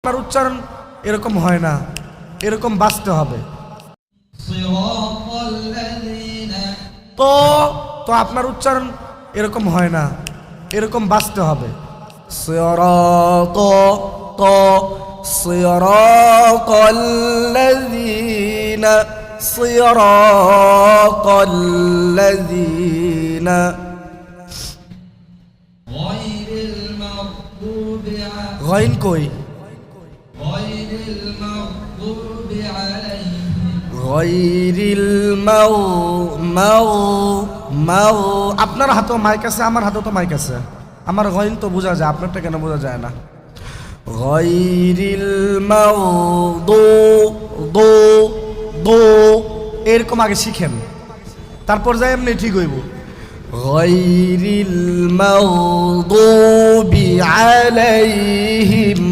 আপনার উচ্চারণ এরকম হয় না, এরকম বাঁচতে হবে। তো তো আপনার উচ্চারণ এরকম হয় না, এরকম বাঁচতে হবে। সিরাত তো সিরাতাল্লাযীনা সিরাতাল্লাযীনা গাইন কই গায়রিল মাউ আপনার হাতেও মাইক আছে, আমার হাতেও তো মাইক আছে। আমার গাইন তো বোঝা যায়, আপনারটা কেন বোঝা যায় না? গায়রিল মাগদু দো এরকম আগে শিখেন, তারপর যাই এমনি ঠিক হইব। গায়রিল মাগদুবি আলাইহিম